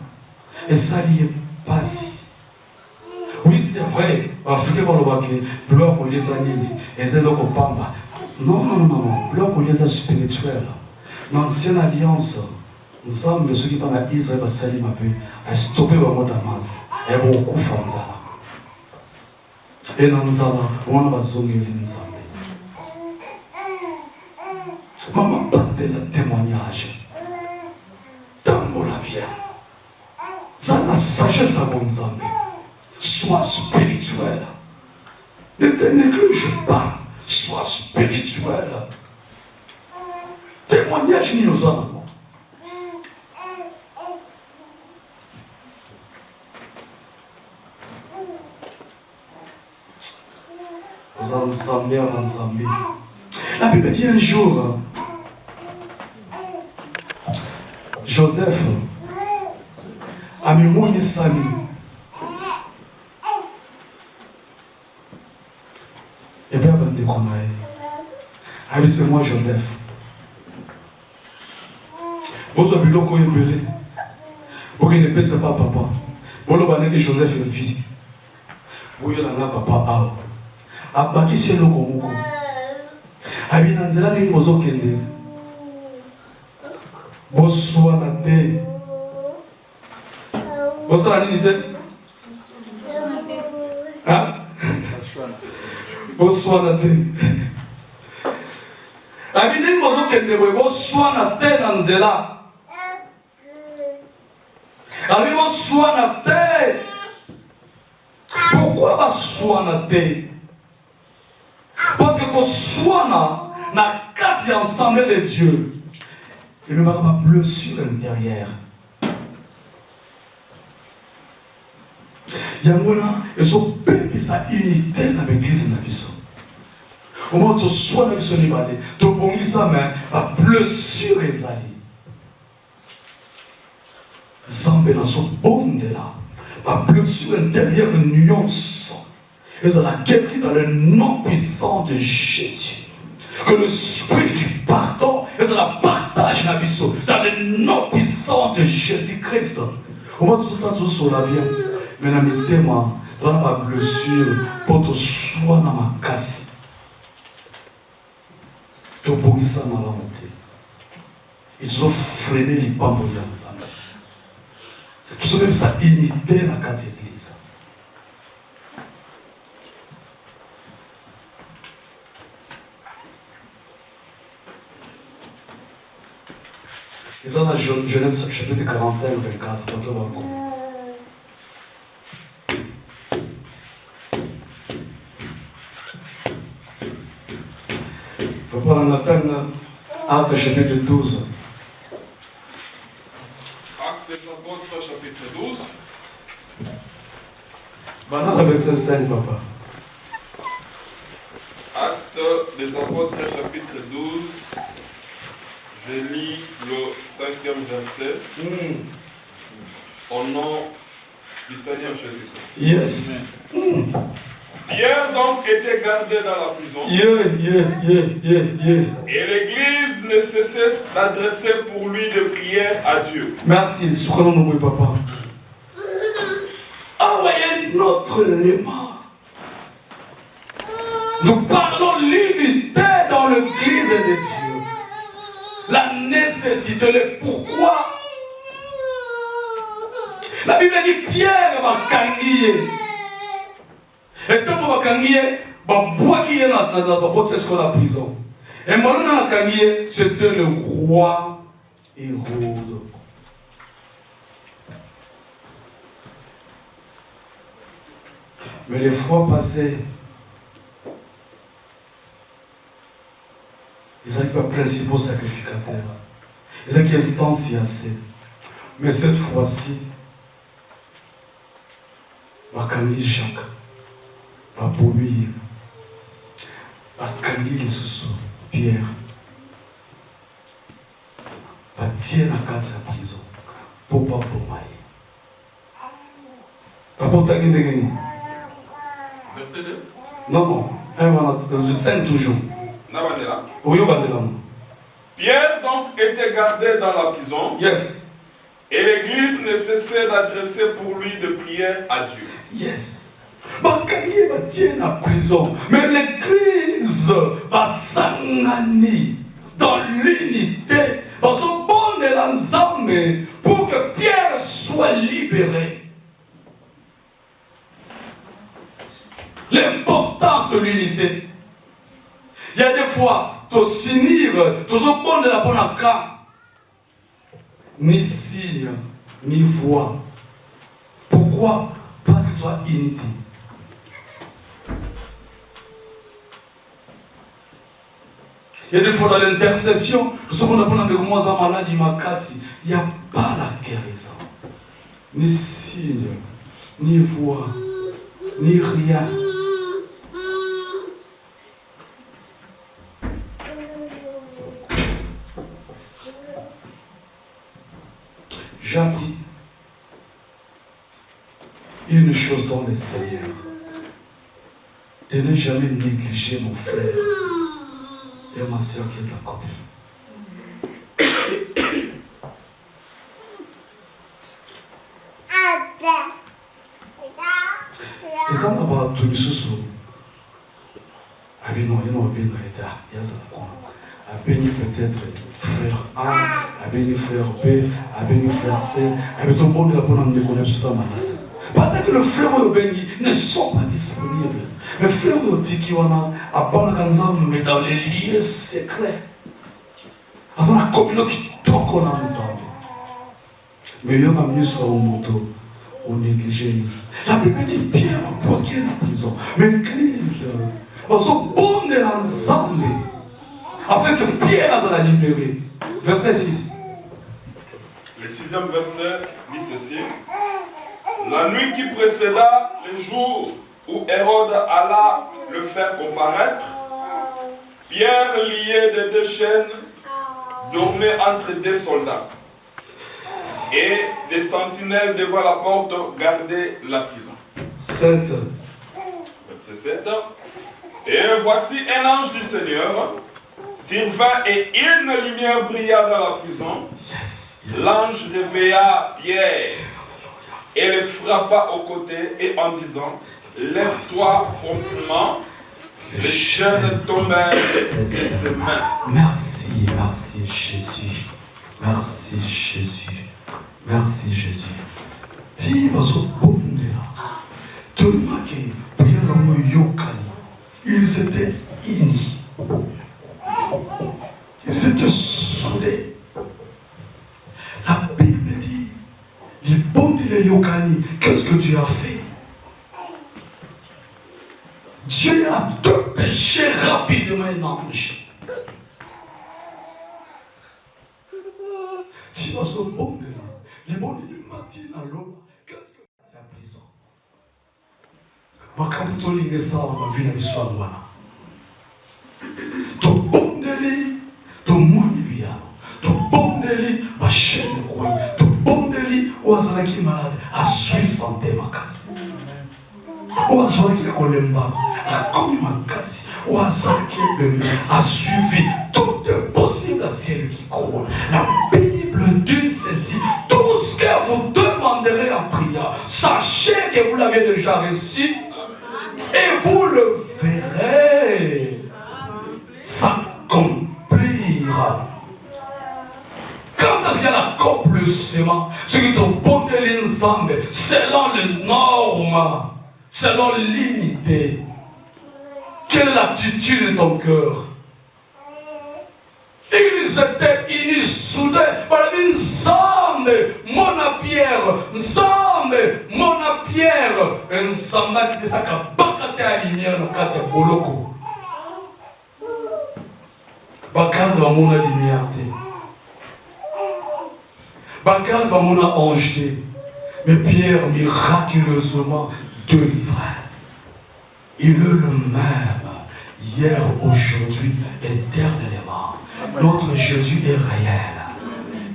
Et ça n'y est pas si. Oui, c'est vrai. Afrique va le voir que bloc au lieu de et c'est le pamba. Non, non, non. Bloc au lieu de spirituel. Dans l'ancienne alliance, ensemble, ceux qui parlent d'Israël, va salir ma paix, à stopper le mot d'Amas. Et beaucoup font ça. Et dans ça, on va zonger l'ensemble. Maman, battez le témoignage. Tant la bien. Ça, la sagesse à bon ensemble. Sois spirituel. Ne te néglige pas. Sois spirituel. Témoignage ni aux hommes. Vous ensemblez, ensemble. La Bible dit un jour, Joseph a mis Moïse Sami. Et bien, c'est moi Joseph. Vous avez vu le coup ébélé. Pour qu'il ne passe pas papa. Vous avez vu que Joseph vit. Vous avez vu papa. Abaki c'est le gomo. Abinanzela ni mozo kende. Boswa na te. Boswa ni te. Hein? Boswa na te. Abinani mozo kende boswa na te nanzela. Abi boswa na te. Pourquoi boswa na te? Parce que qu'on soit dans quatre ensemble de Dieu, il ne va pas blessure intérieure. Il y a sa unité dans l'église. Au moment où tu sois dans le Libanais, tu as ça, mais la blessure est allée. Zambé dans son bon de là, la blessure intérieure, une nuance. Et c'est la guérie dans le nom puissant de Jésus. Que le esprit du pardon et de la partage la vie dans le nom puissant de Jésus-Christ. Au moins, tout le temps, sur la bien. Mais la mité, moi, dans la blessure, pour te soigner dans ma casse. Tu as beau ça dans la montée. Ils ont freiné les pas pour y aller. Tu sais même sa unité dans la carte d'église. Et ça, dans Genèse chapitre 45, 24, quand on va voir. Il faut prendre la peine, Actes chapitre 12. Actes des Apôtres chapitre 12. Maintenant, le verset 5, papa. Actes des Apôtres chapitre 12. Je lis le 5e verset. Au nom du Seigneur Jésus-Christ. Yes. Pierre donc était gardé dans la prison. Et l'église ne cessait d'adresser pour lui des prières à Dieu. Merci, souvenons-nous, papa. Envoyez notre léma. Nous parlons l'unité dans l'église de Dieu. La nécessité, le pourquoi. La Bible dit Pierre va kangier. Et tant que va kangier, va boire qui est dans la prison. Et moi, dans la kangier, c'était le roi Hérode. Mais les fois passées, ils n'étaient pas principaux sacrificateurs. Ils étaient instants assez. Mais cette fois-ci, Bakandi Jacques, Baboumi, Bakandi les sous Pierre, Batie la carte de prison, pour pas pour moi. Papa, t'as gagné. Verset 2. Non, non, je saigne toujours. Nabandela. Oui, on va dire là. donc était gardé dans la prison. Yes. Et l'église ne cessait d'adresser pour lui de prières à Dieu. Yes. Bakangi batient en prison. Mais l'église va s'angani dans l'unité. Dans son bon de l'ensemble pour que Pierre soit libéré. L'importance de l'unité. Il y a des fois, tu s'unir, tu son bon de la bonne cas. Ni signe, ni voix. Pourquoi? Parce que tu as unité. Il y a des fois dans l'intercession, ce qu'on appelle de moins en maladie, il n'y a pas la guérison. Ni signe, ni voix, ni rien. J'ai appris une chose dans le Seigneur, de ne jamais négliger mon frère et ma soeur qui est à côté. Et ça n'a pas tout le sous. Ah oui, non, il y a un bien il y a ça. A béni peut-être frère A, a béni frère B, a béni frère C, a béni tout le monde de la bonne année qu'on est malade. Pendant que le frère et le béni ne sont pas disponibles, mais frère et le tikiwana, à bonne raison, mais dans les lieux secrets, dans la communauté qui toque ensemble. Mais il y a un mieux sur un moto, on néglige. La Bible dit Pierre a bloqué la prison, mais l'église, dans son bon de l'ensemble, afin que Pierre soit libéré. Verset 6. Le 6e verset dit ceci. La nuit qui précéda le jour où Hérode alla le faire comparaître, Pierre, lié de 2 chaînes, dormait entre 2 soldats. Et des sentinelles devant la porte gardaient la prison. 7. Verset 7. Et voici un ange du Seigneur survint et une lumière brilla dans la prison. Yes. L'ange réveilla Pierre et le frappa au côté et en disant, lève-toi promptement. Les chaînes tombèrent de ses mains. Merci, merci Jésus. Merci Jésus. Merci Jésus. Dis bazo bondela. Tellement que Pierre le yokani. Ils étaient unis. Ils étaient soudés. La Bible dit, les bons de Yokani, qu'est-ce que Dieu a fait? Dieu a dépêché rapidement un ange. Tu vas au bon de là, les bons de matin à l'eau, qu'est-ce que c'est en prison? Moi, quand tu lis ça, on va venir à l'histoire. Ton bon délit, ton mounibiano, ton bon délit, ma chaîne de quoi, ton bon délit, ou à qui malade, à suivre santé ma casse. Ou à qui a colemba, à commis ma casse, ou à qui a suivi tout est possible à ciel qui croit. La Bible dit ceci, tout ce que vous demanderez en prière, sachez que vous l'avez déjà reçu et vous le verrez s'accomplir. Quand est-ce qu'il y a l'accomplissement? C'est que ton bon de l'ensemble, selon les normes, selon l'unité. Quelle est l'attitude de ton cœur? Ils étaient unis, soudés. Voilà, ensemble, mon Pierre, ensemble, mon Pierre, ensemble, qui te sacre, bakate à lumière, le quartier Boloko. Bakate va mon lumière. Bakate va mon ange. Mais Pierre, miraculeusement, délivré. Il est le même, hier, aujourd'hui, éternellement. Notre Jésus est réel.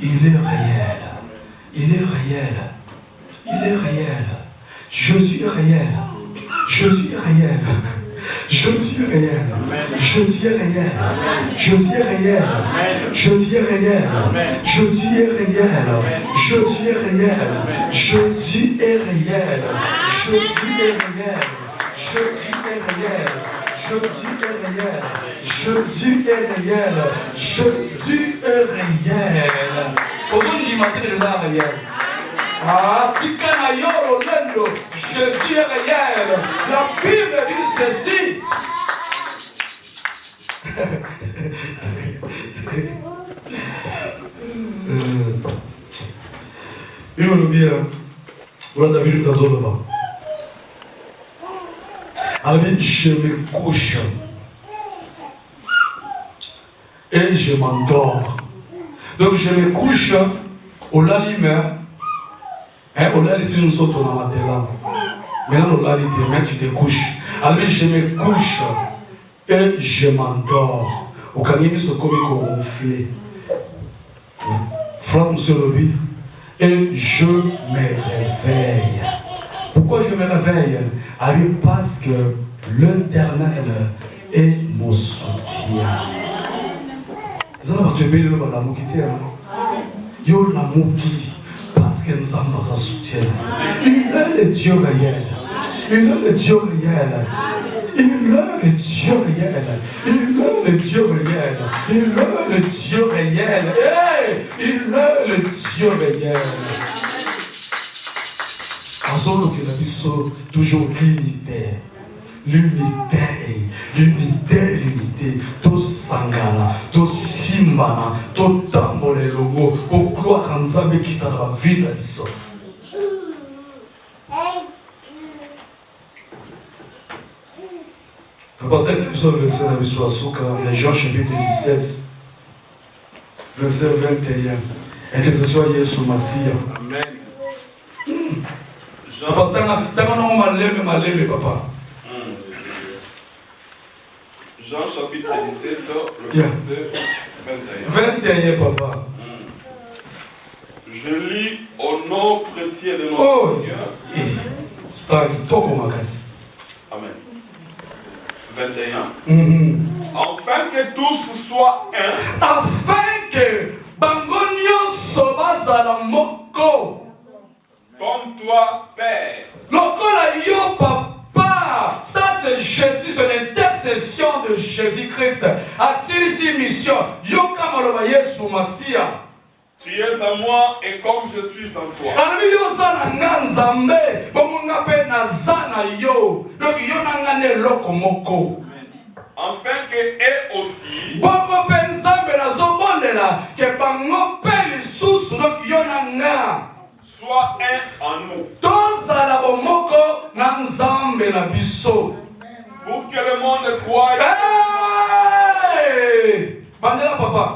Il est réel. Il est réel. Il est réel. Jésus est réel. Jésus est réel. Jésus est réel. Jésus est réel. Jésus est réel. Jésus est réel. Jésus est réel. Jésus est réel. Jésus est réel. Jésus est réel. Jésus est réel. Jésus est réel. Jésus est réel. Jésus est réel. Aujourd'hui, matin, il est réel. Ah, Jésus est réel. La Bible dit ceci. Il me dit, voilà David Tazolova. Alors, je me couche et je m'endors. Donc, je me couche au lalime. On l'a laissé nous autres dans la terre. Maintenant, on l'a dit, mais tu te couches. Alors, je me couche et je m'endors. Au Kanyemi, ce comme il ronflé. Frère, monsieur Roby, et je me réveille. Pourquoi je me réveille? Parce que l'Éternel est mon soutien. Vous allez voir, tu es bien le l'amour qui t'est. Yo l'amour qui. Parce que nous avons sa soutien. Il est le Dieu réel. Il est le Dieu réel. Il est le Dieu réel. Il est le Dieu réel. Il est le Dieu réel. Il est le Dieu réel. En solo que la vie toujours l'unité. L'unité, to sangana, to simbana, to tambole logo, pour gloire en Zambé qui t'a la vie de l'issue. Peut-être que vous avez le verset dans le Soasuka, Jean chapitre 17, verset 21. Intercession à Yesu Massia. Amen. Papa. Jean chapitre 17, le verset 21. 21, papa. Je lis au nom précieux de notre Seigneur. Amen. 21. Afin que tous soient un. Afin que Bangonio Sobazala Moko. Comme toi, Père. Lokola yo papa. Ça c'est Jésus, c'est l'intercession de Jésus-Christ. Assis mission. Yo kamaloba Yesu Masia. Tu es à moi et comme je suis en toi. Afin que eux aussi soient un en nous. Pour que le monde croie. Papa.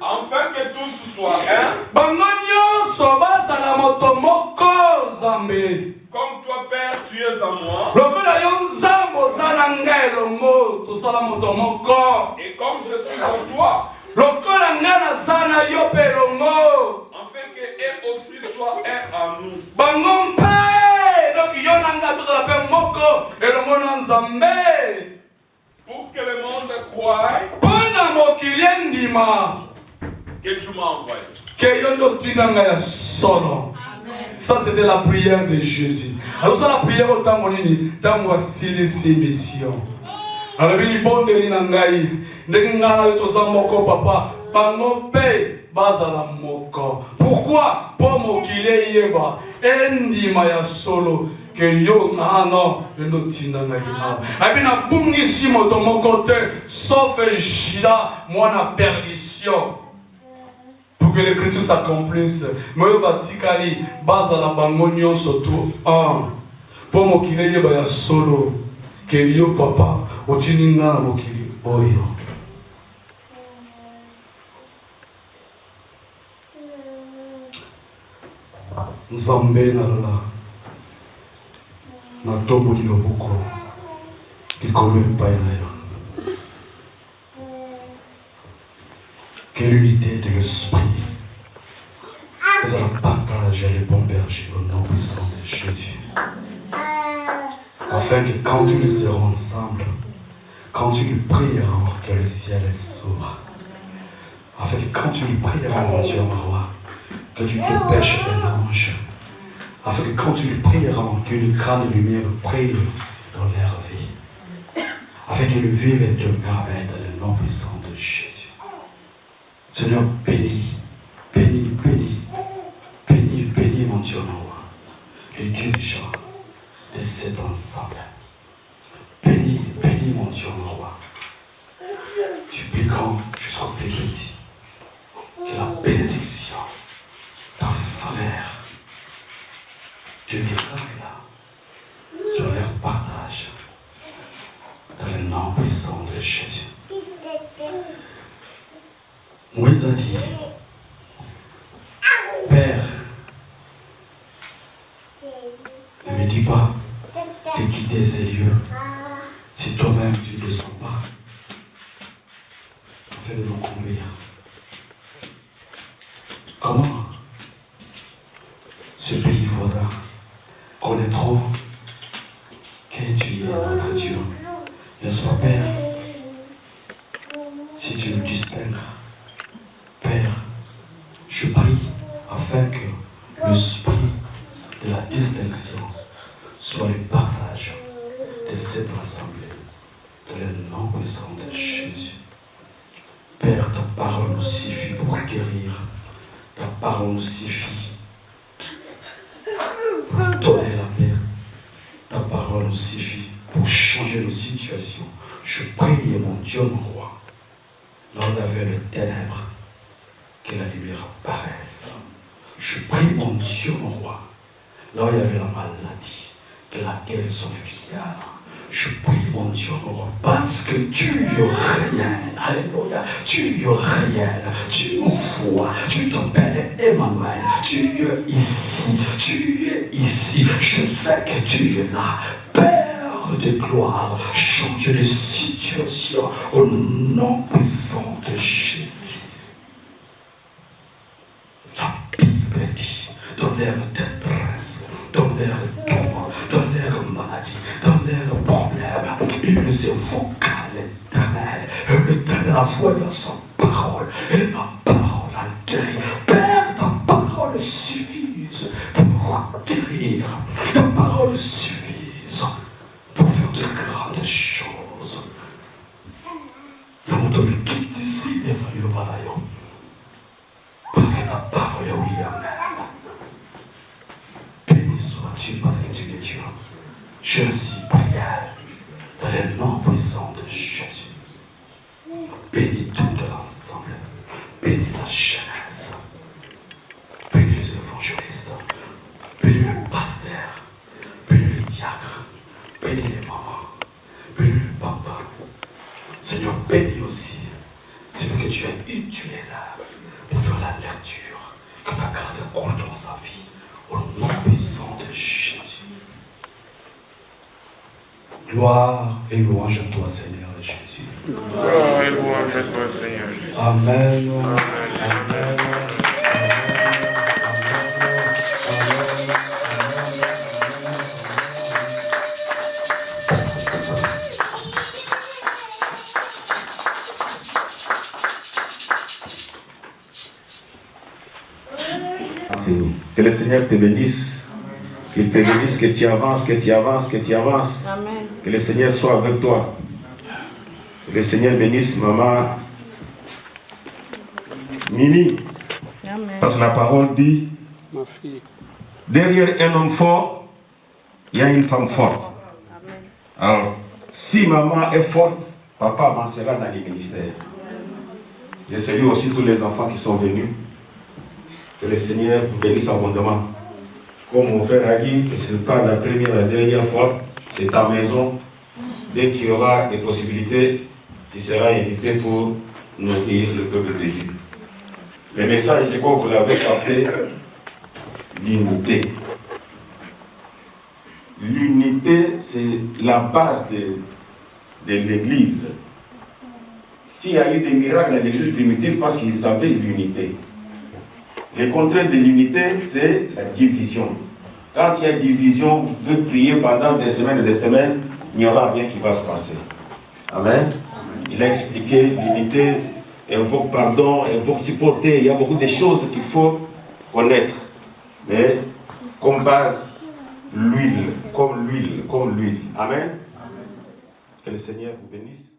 Afin que tous soient un. Comme toi, Père, tu es en moi. Et comme je suis en toi. Afin que eux aussi soient un en nous. Pour que le monde croie que tu m'as envoyé. Ça c'était la prière de Jésus. Alors ça la prière au temps monini, temps où style ces missions. Alors il bon de l'inangai, n'enga to samoko papa, bango pe bazala moko. Pourquoi? Pour mokile yeba, endima ya solo. Que yo no enotina na ina abina bungisi moto moko te sauf jila moi na perdition pour que l'écriture s'accomplisse moyo batikali baza la bangonyo surtout pour mokile yeba ya solo que yo papa otininga na mokili oyo Nzambe na la na tombo liloboko likolo epai na yo. Que l'unité de l'esprit nous allons partager les bons bergers au nom puissant de Jésus. afin que quand nous serons ensemble, quand tu lui prieras, que le ciel s'ouvre. Afin que quand tu lui prieras, mon Dieu, mon roi, que tu dépêches un ange. Afin que quand tu lui prieras, qu'une grande lumière brille dans leur vie. Afin qu'ils vivent et te merveillent dans le nom puissant de Jésus. Seigneur, bénis, bénis, bénis, bénis, bénis, mon Dieu, mon roi, le dirigeant de cet ensemble. Bénis, bénis, mon Dieu, mon roi, du plus grand jusqu'au plus petit. Que la bénédiction, ta faveur, du miracle sur leur partage, dans le nom puissant de Jésus. Moïse a dit, Père, ne me dis pas de quitter ces lieux si toi-même tu ne descends pas afin de nous conduire. Comment ce pays voisin connaîtront que tu es notre Dieu? N'est-ce pas, Père? Si tu nous distingues, Père, je prie afin que l'esprit de la distinction soit le partage de cette assemblée, dans le nom puissant de Jésus. Père, ta parole nous suffit pour guérir, ta parole nous suffit pour donner la paix, ta parole nous suffit pour changer nos situations. Je prie, mon Dieu, mon roi, là où il y avait les ténèbres, que la lumière apparaisse. Je prie, mon Dieu, mon roi, là où il y avait la maladie, que la guérison vienne. Je prie, mon Dieu, mon roi, parce que tu règnes, alléluia, tu règnes, tu nous vois, tu t'appelles Emmanuel, tu es ici, je sais que tu es là, Père de gloire, change de situation au nom puissant de Jésus. La Bible dit, dans leur détresse, dans leur douleur, dans leur maladie, dans leurs problèmes, ils évoquent l'Éternel. Et l'Éternel a voyé sa parole, et la parole a guéri. Père, ta parole suffise pour guérir. Ta parole suffise pour faire de grandes choses. Nous devons quitter ici et faire le balayon. Parce que ta parole est oui, amen. Béni sois-tu parce que tu es Dieu. Je suis prière dans le nom puissant de Jésus. Bénis tout de l'ensemble. Bénis la jeunesse. Bénis les évangélistes. Bénis le pasteur. Bénis les diacres. Bénis les mamans. Bénis le papa. Seigneur, bénis aussi celui que tu as utilisé pour faire la lecture. Que ta grâce coule dans sa vie. Au nom puissant de Jésus. Gloire et louange à toi, Seigneur Jésus. Gloire et louange à toi, Seigneur Jésus. Amen. Amen. Que le Seigneur te bénisse, qu'il te bénisse, que tu avances, que tu avances, que tu avances. Amen. Que le Seigneur soit avec toi. Que le Seigneur bénisse maman Mimi. Amen. Parce que la parole dit, Ma fille. derrière un homme fort, il y a une femme forte. Amen. Alors, si maman est forte, papa avancera dans les ministères. Je salue aussi tous les enfants qui sont venus. Que le Seigneur vous bénisse abondamment. Comme mon frère a dit, que ce n'est pas la première et la dernière fois, c'est ta maison. Dès qu'il y aura des possibilités, tu seras invité pour nourrir le peuple de Dieu. Le message, je crois que vous l'avez capté, l'unité. L'unité, c'est la base de l'Église. S'il y a eu des miracles dans l'Église primitive, parce qu'ils avaient l'unité. Le contraire de l'unité, c'est la division. Quand il y a division, vous pouvez prier pendant des semaines et des semaines, il n'y aura rien qui va se passer. Amen. Il a expliqué l'unité, invoque pardon, invoque supporter. Il y a beaucoup de choses qu'il faut connaître. Mais comme base, l'huile, comme l'huile. Amen. Que le Seigneur vous bénisse.